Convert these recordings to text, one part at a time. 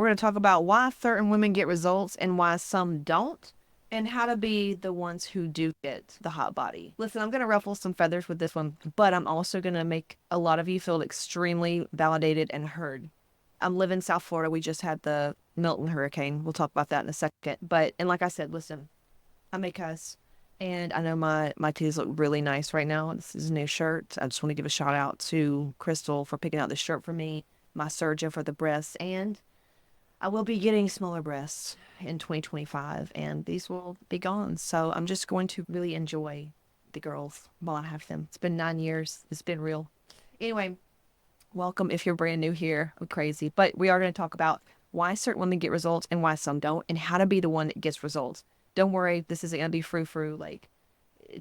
We're going to talk about why certain women get results and why some don't, and how to be the ones who do get the hot body. Listen, I'm going to ruffle some feathers with this one, but I'm also going to make a lot of you feel extremely validated and heard. I'm living in South Florida. We just had the Milton hurricane. We'll talk about that in a second. And like I said, listen, I may cuss. And I know my teeth look really nice right now. This is a new shirt. I just want to give a shout out to Crystal for picking out this shirt for me, my surgeon for the breasts, and I will be getting smaller breasts in 2025, and these will be gone. So I'm just going to really enjoy the girls while I have them. It's been 9 years. It's been real. Anyway, welcome if you're brand new here. I'm crazy. But we are going to talk about why certain women get results and why some don't, and how to be the one that gets results. Don't worry, this isn't going to be frou-frou, like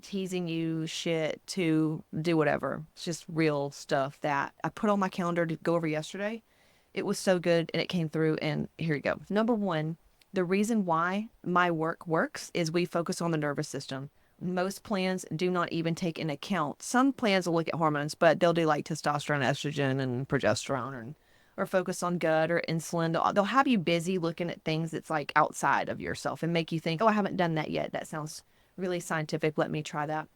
teasing you shit to do whatever. It's just real stuff that I put on my calendar to go over yesterday. It was so good and it came through, and here you go. Number one, the reason why my work works is we focus on the nervous system. Most plans do not even take into account. Some plans will look at hormones, but they'll do like testosterone, estrogen, and progesterone, or focus on gut or insulin. They'll have you busy looking at things that's like outside of yourself and make you think, oh, I haven't done that yet. That sounds really scientific. Let me try that.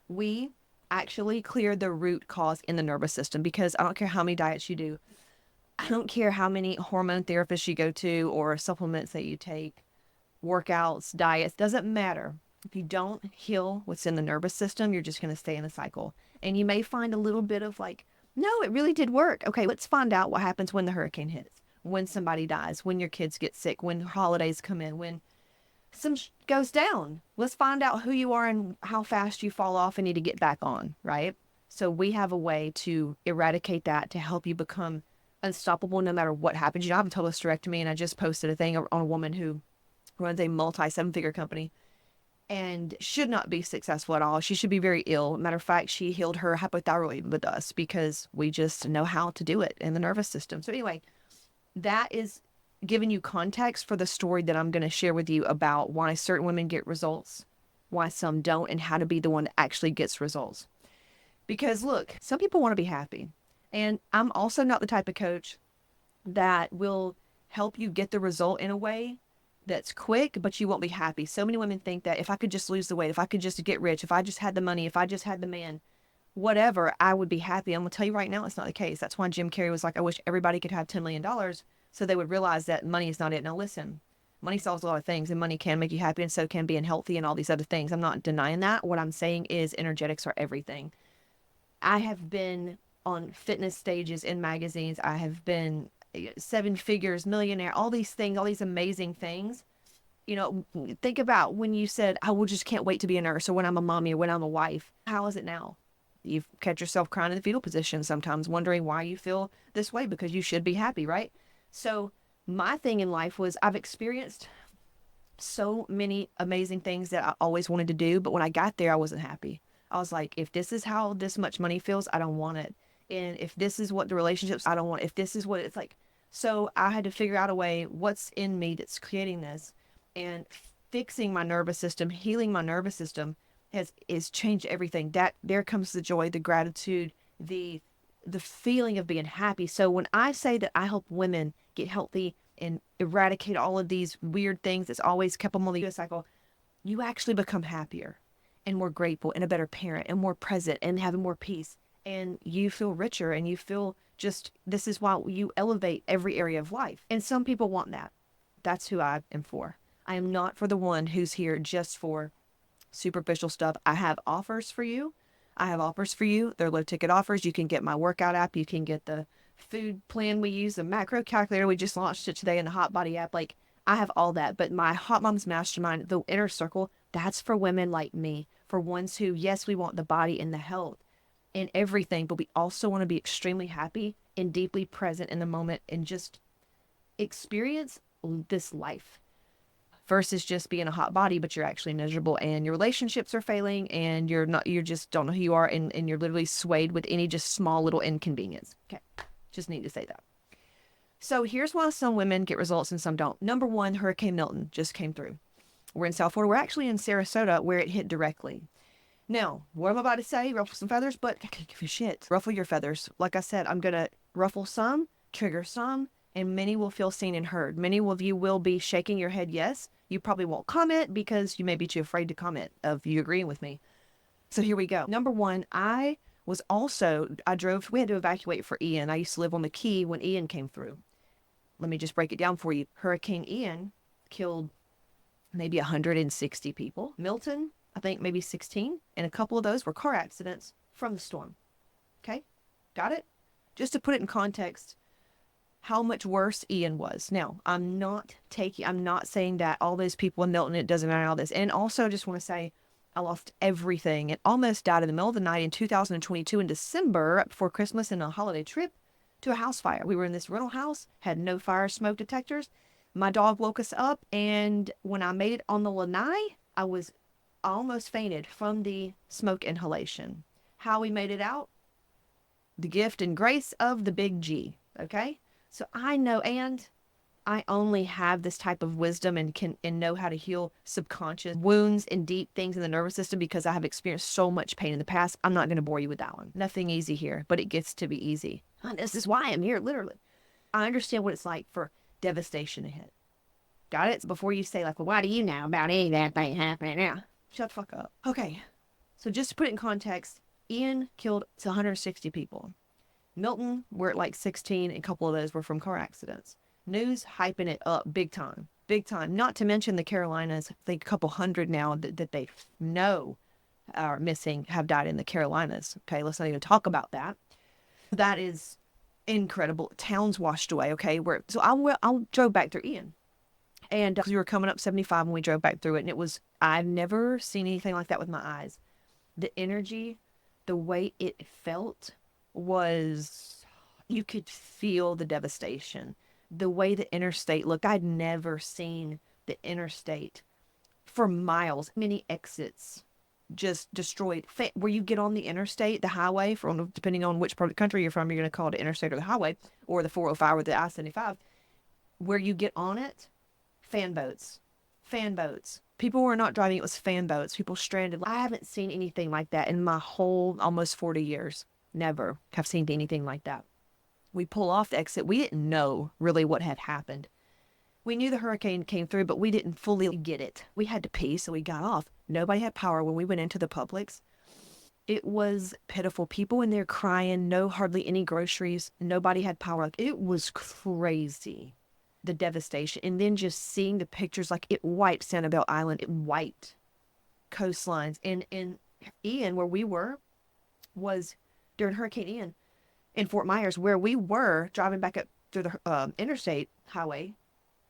We actually clear the root cause in the nervous system, because I don't care how many diets you do. I don't care how many hormone therapists you go to or supplements that you take, workouts, diets, doesn't matter. If you don't heal what's in the nervous system, you're just going to stay in a cycle. And you may find a little bit of like, no, it really did work. Okay, let's find out what happens when the hurricane hits, when somebody dies, when your kids get sick, when holidays come in, when goes down. Let's find out who you are and how fast you fall off and need to get back on, right? So we have a way to eradicate that, to help you become unstoppable no matter what happens. You know, I have a total hysterectomy, and I just posted a thing on a woman who runs a multi-seven-figure company and should not be successful at all. She should be very ill. Matter of fact, she healed her hypothyroid with us because we just know how to do it in the nervous system. So anyway, that is giving you context for the story that I'm going to share with you about why certain women get results, why some don't, and how to be the one that actually gets results. Because look, some people want to be happy. And I'm also not the type of coach that will help you get the result in a way that's quick, but you won't be happy. So many women think that if I could just lose the weight, if I could just get rich, if I just had the money, if I just had the man, whatever, I would be happy. I'm going to tell you right now, it's not the case. That's why Jim Carrey was like, I wish everybody could have $10 million so they would realize that money is not it. Now listen, money solves a lot of things, and money can make you happy, and so can being healthy and all these other things. I'm not denying that. What I'm saying is energetics are everything. I have been on fitness stages in magazines. I have been seven figures, millionaire, all these things, all these amazing things. You know, think about when you said, I will just can't wait to be a nurse, or when I'm a mommy, or when I'm a wife. How is it now? You've catch yourself crying in the fetal position sometimes, wondering why you feel this way, because you should be happy, right? So my thing in life was I've experienced so many amazing things that I always wanted to do, but when I got there, I wasn't happy. I was like, if this is how this much money feels, I don't want it. And if this is what the relationships, I don't want it. If this is what it's like. So I had to figure out a way, what's in me that's creating this, and fixing my nervous system, healing my nervous system is changed everything. That there comes the joy, the gratitude, the feeling of being happy. So when I say that I help women get healthy and eradicate all of these weird things that's always kept them on the cycle, you actually become happier and more grateful and a better parent and more present and having more peace. And you feel richer, and you feel just, this is why you elevate every area of life. And some people want that. That's who I am for. I am not for the one who's here just for superficial stuff. I have offers for you. I have offers for you. They're low ticket offers. You can get my workout app. You can get the food plan we use, the macro calculator. We just launched it today in the Hot Body app. Like, I have all that. But my Hot Moms Mastermind, the inner circle, that's for women like me, for ones who, yes, we want the body and the health and everything, but we also want to be extremely happy and deeply present in the moment and just experience this life, versus just being a hot body, but you're actually miserable and your relationships are failing and you just don't know who you are, and you're literally swayed with any just small little inconvenience. Okay. Just need to say that. So here's why some women get results and some don't. Number one, Hurricane Milton just came through. We're in South Florida. We're actually in Sarasota, where it hit directly. Now, what am I about to say? Ruffle some feathers, but I can't give a shit. Ruffle your feathers. Like I said, I'm going to ruffle some, trigger some, and many will feel seen and heard. Many of you will be shaking your head yes. You probably won't comment because you may be too afraid to comment of you agreeing with me. So here we go. Number one, I drove, we had to evacuate for Ian. I used to live on the Key when Ian came through. Let me just break it down for you. Hurricane Ian killed maybe 160 people. Milton, I think maybe 16. And a couple of those were car accidents from the storm. Okay? Got it? Just to put it in context, how much worse Ian was. Now, I'm not saying that all those people in Milton, it doesn't matter all this. And also just want to say, I lost everything and almost died in the middle of the night in 2022 in December, right before Christmas, in a holiday trip to a house fire. We were in this rental house, had no fire smoke detectors. My dog woke us up, and when I made it on the lanai, I almost fainted from the smoke inhalation. How we made it out? The gift and grace of the big G, okay? So I know, and I only have this type of wisdom and know how to heal subconscious wounds and deep things in the nervous system because I have experienced so much pain in the past. I'm not going to bore you with that one. Nothing easy here, but it gets to be easy. And this is why I'm here, literally. I understand what it's like for devastation to hit. Got it? Before you say, like, well, why do you know about any of that thing happening now? Shut the fuck up. Okay. So just to put it in context, Ian killed 160 people. Milton, we're at like 16, and a couple of those were from car accidents. News hyping it up big time. Big time. Not to mention the Carolinas, I think a couple hundred now that they know are missing have died in the Carolinas. Okay, let's not even talk about that. That is incredible. Towns washed away, okay? So I drove back through Ian. And because we were coming up 75 when we drove back through it, and I've never seen anything like that with my eyes. The energy, the way it felt was, you could feel the devastation. The way the interstate looked, I'd never seen the interstate for miles. Many exits just destroyed. Where you get on the interstate, the highway, depending on which part of the country you're from, you're going to call it the interstate or the highway, or the 405 or the I-75. Where you get on it, fan boats. People were not driving, it was fan boats. People stranded. I haven't seen anything like that in my whole almost 40 years. Never have seen anything like that. We pull off the exit. We didn't know really what had happened. We knew the hurricane came through, but we didn't fully get it. We had to pee, so we got off. Nobody had power when we went into the Publix. It was pitiful. People in there crying, hardly any groceries. Nobody had power. It was crazy, the devastation. And then just seeing the pictures, like it wiped Sanibel Island. It wiped coastlines. And in Ian, where we were, was during Hurricane Ian, in Fort Myers, where we were driving back up through the interstate highway,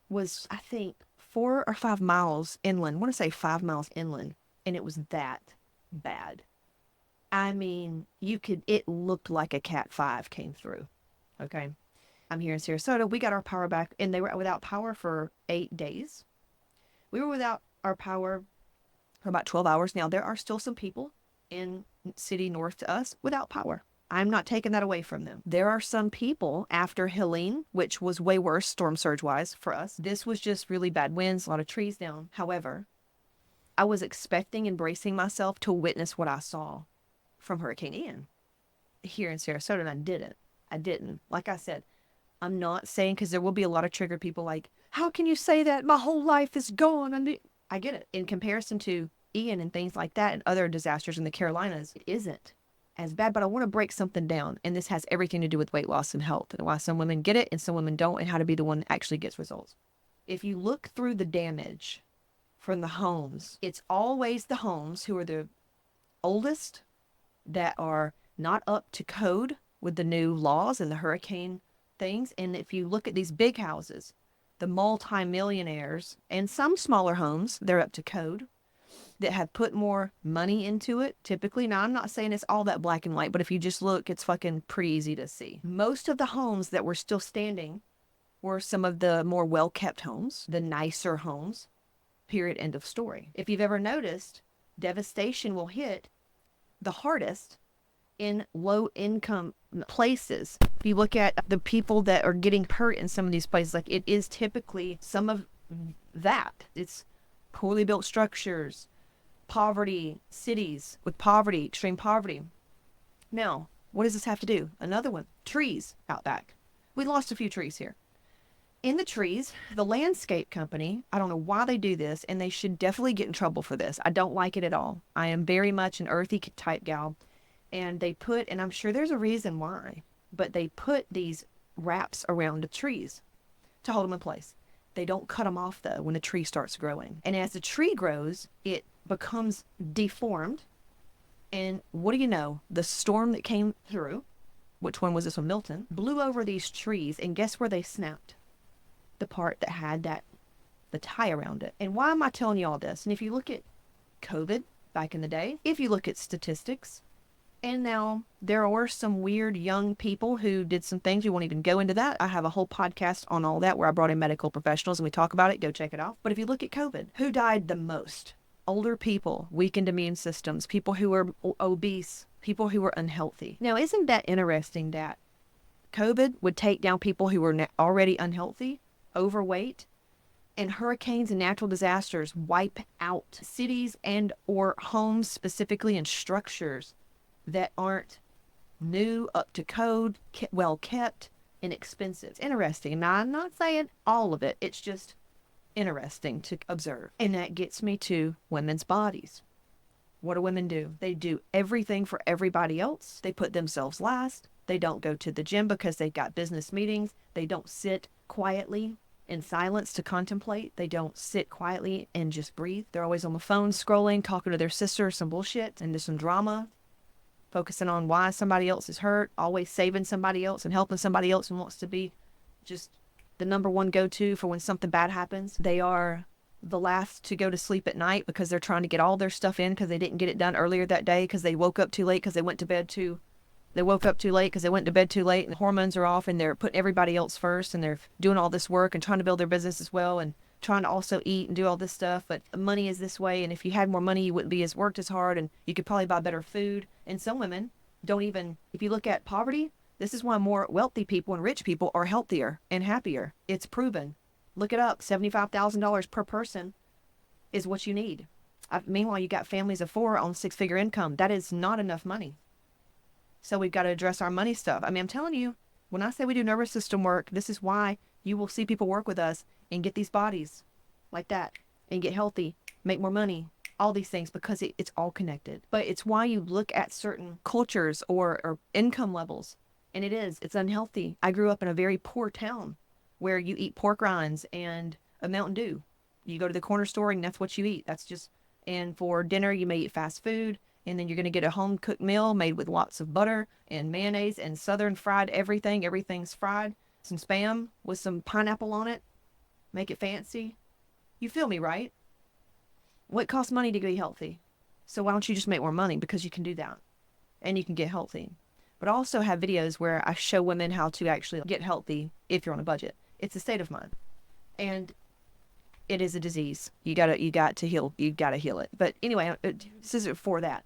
was, I think, 4 or 5 miles inland. I want to say 5 miles inland. And it was that bad. I mean, it looked like a Cat 5 came through. Okay. I'm here in Sarasota. We got our power back, and they were without power for 8 days. We were without our power for about 12 hours. Now, there are still some people in city north to us without power. I'm not taking that away from them. There are some people after Helene, which was way worse storm surge wise for us. This was just really bad winds, a lot of trees down. However, I was expecting and bracing myself to witness what I saw from Hurricane Ian here in Sarasota, and I didn't. Like I said, I'm not saying, because there will be a lot of triggered people like, how can you say that? My whole life is gone. I get it. In comparison to Ian and things like that and other disasters in the Carolinas, it isn't as bad. But I want to break something down, and this has everything to do with weight loss and health, and why some women get it and some women don't, and how to be the one that actually gets results. If you look through the damage from the homes, it's always the homes who are the oldest, that are not up to code with the new laws and the hurricane things. And if you look at these big houses, the multi-millionaires and some smaller homes, they're up to code, that have put more money into it typically. Now, I'm not saying it's all that black and white, but if you just look, it's fucking pretty easy to see. Most of the homes that were still standing were some of the more well-kept homes, the nicer homes, period, end of story. If you've ever noticed, devastation will hit the hardest in low-income places. If you look at the people that are getting hurt in some of these places, like it is typically some of that. It's poorly built structures, poverty, cities with poverty, extreme poverty. Now, what does this have to do? Another one, trees out back. We lost a few trees here. In the trees, the landscape company, I don't know why they do this, and they should definitely get in trouble for this. I don't like it at all. I am very much an earthy type gal. And they put, and I'm sure there's a reason why, but they put these wraps around the trees to hold them in place. They don't cut them off though when the tree starts growing. And as the tree grows, it becomes deformed. And what do you know? The storm that came through, which one was this one? Milton, blew over these trees, and guess where they snapped? The part that had the tie around it. And why am I telling you all this? And if you look at COVID back in the day, if you look at statistics, and now there were some weird young people who did some things. We won't even go into that. I have a whole podcast on all that where I brought in medical professionals and we talk about it. Go check it out. But if you look at COVID, who died the most? Older people, weakened immune systems, people who were obese, people who were unhealthy. Now, isn't that interesting that COVID would take down people who were already unhealthy, overweight, and hurricanes and natural disasters wipe out cities and or homes specifically, and structures that aren't new, up to code, well kept, and expensive. It's interesting. Now, I'm not saying all of it. It's just interesting to observe. And that gets me to women's bodies. What do women do? They do everything for everybody else. They put themselves last. They don't go to the gym because they've got business meetings. They don't sit quietly in silence to contemplate. They don't sit quietly and just breathe. They're always on the phone scrolling, talking to their sister, some bullshit, and there's some drama, focusing on why somebody else is hurt, always saving somebody else and helping somebody else, and wants to be just the number one go-to for when something bad happens. They are the last to go to sleep at night because they're trying to get all their stuff in because they didn't get it done earlier that day because they woke up too late because they went to bed too. They woke up too late because they went to bed too late, and the hormones are off, and they're putting everybody else first, and they're doing all this work and trying to build their business as well, and trying to also eat and do all this stuff. But money is this way, and if you had more money, you wouldn't be as worked as hard, and you could probably buy better food. And some women don't even, if you look at poverty, this is why more wealthy people and rich people are healthier and happier. It's proven. Look it up. $75,000 per person is what you need. Meanwhile, you got families of 4 on 6-figure income. That is not enough money. So we've got to address our money stuff. I mean, I'm telling you, when I say we do nervous system work, this is why you will see people work with us and get these bodies like that and get healthy, make more money, all these things, because it's all connected. But it's why you look at certain cultures or income levels, and it's unhealthy. I grew up in a very poor town where you eat pork rinds and a Mountain Dew. You go to the corner store and that's what you eat. And for dinner, you may eat fast food. And then you're going to get a home-cooked meal made with lots of butter and mayonnaise and southern fried everything. Everything's fried. Some Spam with some pineapple on it. Make it fancy. You feel me, right? What costs money to be healthy? So why don't you just make more money? Because you can do that. And you can get healthy. But I also have videos where I show women how to actually get healthy if you're on a budget. It's a state of mind. And it is a disease. You got to heal. You got to heal it. But anyway, this is for that.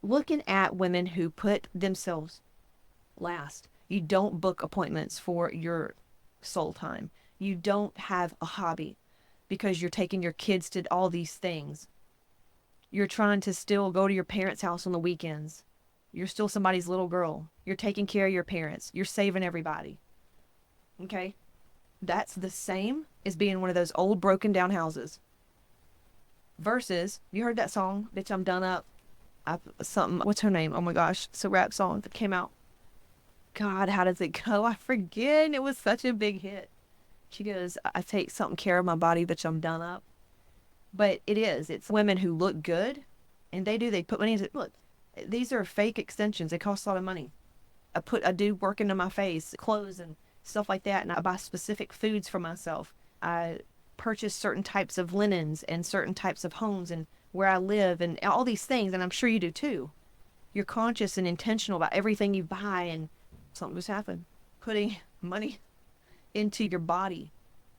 Looking at women who put themselves last. You don't book appointments for your soul time. You don't have a hobby because you're taking your kids to all these things. You're trying to still go to your parents' house on the weekends. You're still somebody's little girl. You're taking care of your parents. You're saving everybody. Okay? That's the same as being one of those old broken down houses. Versus, you heard that song, Bitch, I'm Done Up? What's her name? Oh my gosh, it's a rap song that came out. God, how does it go? I forget. It was such a big hit. She goes, I take something care of my body, bitch, I'm done up. But it's women who look good, and they put money into it. Look, these are fake extensions. They cost a lot of money. I do work into my face, clothes and stuff like that, and I buy specific foods for myself. I purchase certain types of linens and certain types of homes and where I live and all these things, and I'm sure you do too. You're conscious and intentional about everything you buy, and something just happened. Putting money into your body.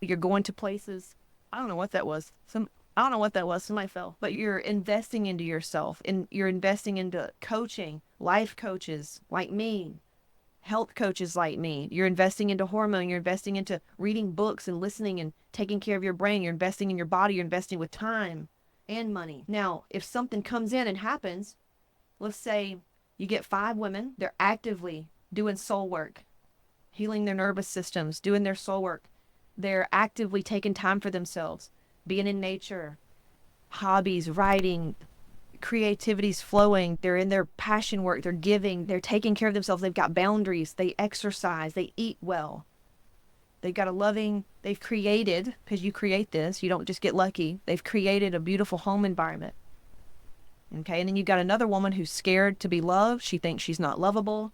You're going to places. I don't know what that was. Somebody fell. But you're investing into yourself, and you're investing into coaching, life coaches like me, health coaches like me. You're investing into hormone. You're investing into reading books and listening and taking care of your brain. You're investing in your body. You're investing with time and money. Now, if something comes in and happens, let's say you get 5 women, they're actively doing soul work, healing their nervous systems, doing their soul work. They're actively taking time for themselves, being in nature, hobbies, writing, creativity's flowing. They're in their passion work. They're giving. They're taking care of themselves. They've got boundaries. They exercise. They eat well. They've got a loving, they've created, because you create this, you don't just get lucky. They've created a beautiful home environment. Okay, and then you've got another woman who's scared to be loved. She thinks she's not lovable.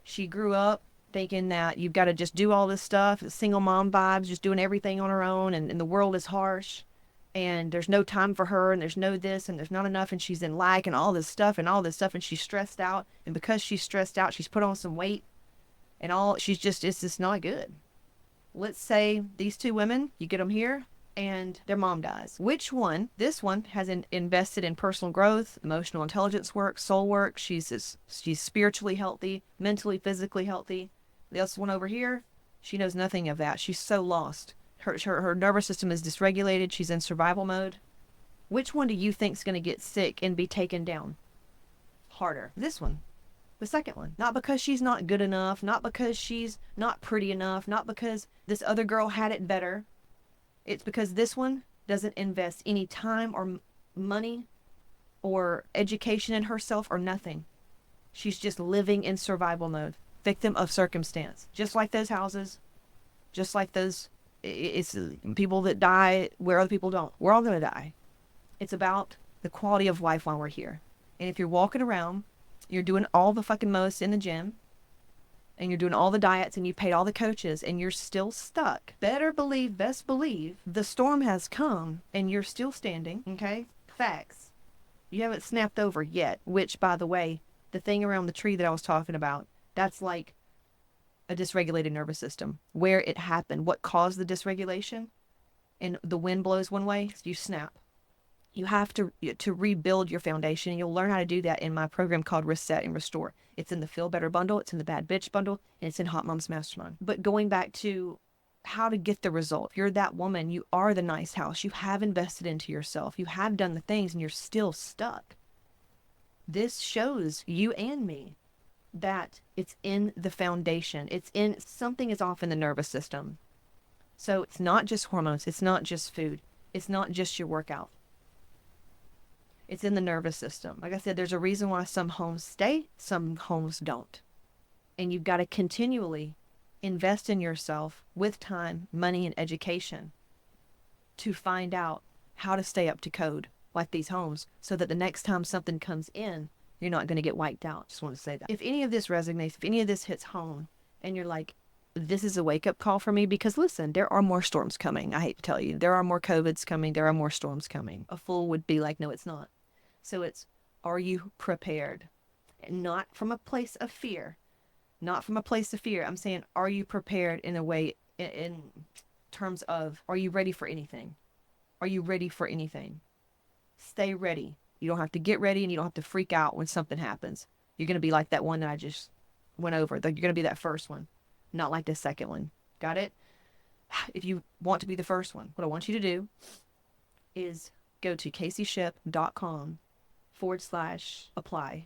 She grew up thinking that you've got to just do all this stuff, single mom vibes, just doing everything on her own, and the world is harsh, and there's no time for her, and there's no this, and there's not enough, and she's in lack, and all this stuff, and she's stressed out, and because she's stressed out, she's put on some weight, and it's just not good. Let's say these two women, you get them here, and their mom dies. Which one? This one has invested in personal growth, emotional intelligence work, soul work. She's spiritually healthy, mentally, physically healthy. The other one over here, she knows nothing of that. She's so lost. Her nervous system is dysregulated. She's in survival mode. Which one do you think is going to get sick and be taken down harder? This one. The second one. Not because she's not good enough, not because she's not pretty enough, not because this other girl had it better. It's because this one doesn't invest any time or money or education in herself or nothing. She's just living in survival mode, victim of circumstance. Just like those houses, just like those, it's people that die where other people don't. We're all going to die. It's about the quality of life while we're here. And if you're walking around, you're doing all the fucking most in the gym, and you're doing all the diets, and you paid all the coaches, and you're still stuck, better believe, best believe, the storm has come, and you're still standing, okay? Facts. You haven't snapped over yet, which, by the way, the thing around the tree that I was talking about, that's like a dysregulated nervous system. Where it happened, what caused the dysregulation, and the wind blows one way, you snap. You have to rebuild your foundation. You'll learn how to do that in my program called Reset and Restore. It's in the Feel Better bundle. It's in the Bad Bitch bundle. And it's in Hot Moms Mastermind. But going back to how to get the result. If you're that woman, you are the nice house. You have invested into yourself. You have done the things and you're still stuck. This shows you and me that it's in the foundation. Something is off in the nervous system. So it's not just hormones. It's not just food. It's not just your workout. It's in the nervous system. Like I said, there's a reason why some homes stay, some homes don't. And you've got to continually invest in yourself with time, money, and education to find out how to stay up to code like these homes so that the next time something comes in, you're not going to get wiped out. Just want to say that. If any of this resonates, if any of this hits home and you're like, this is a wake-up call for me, because listen, there are more storms coming. I hate to tell you, there are more COVIDs coming. There are more storms coming. A fool would be like, no, it's not. So it's, are you prepared? And not from a place of fear. Not from a place of fear. I'm saying, are you prepared in a way, in terms of, are you ready for anything? Are you ready for anything? Stay ready. You don't have to get ready, and you don't have to freak out when something happens. You're going to be like that one that I just went over. You're going to be that first one, not like the second one. Got it? If you want to be the first one, what I want you to do is go to CaseyShip.com/apply.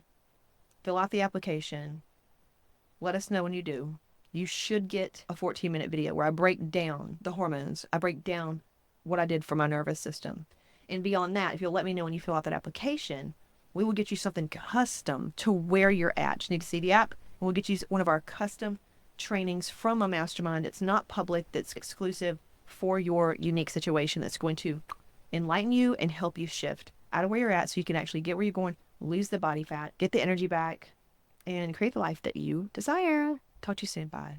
Fill out the application. Let us know when you do. You should get a 14-minute video where I break down the hormones. I break down what I did for my nervous system. And beyond that, if you'll let me know when you fill out that application, we will get you something custom to where you're at. Just need to see the app, and we'll get you one of our custom trainings from a mastermind that's not public, that's exclusive for your unique situation, that's going to enlighten you and help you shift out of where you're at so you can actually get where you're going, lose the body fat, get the energy back, and create the life that you desire. Talk to you soon. Bye.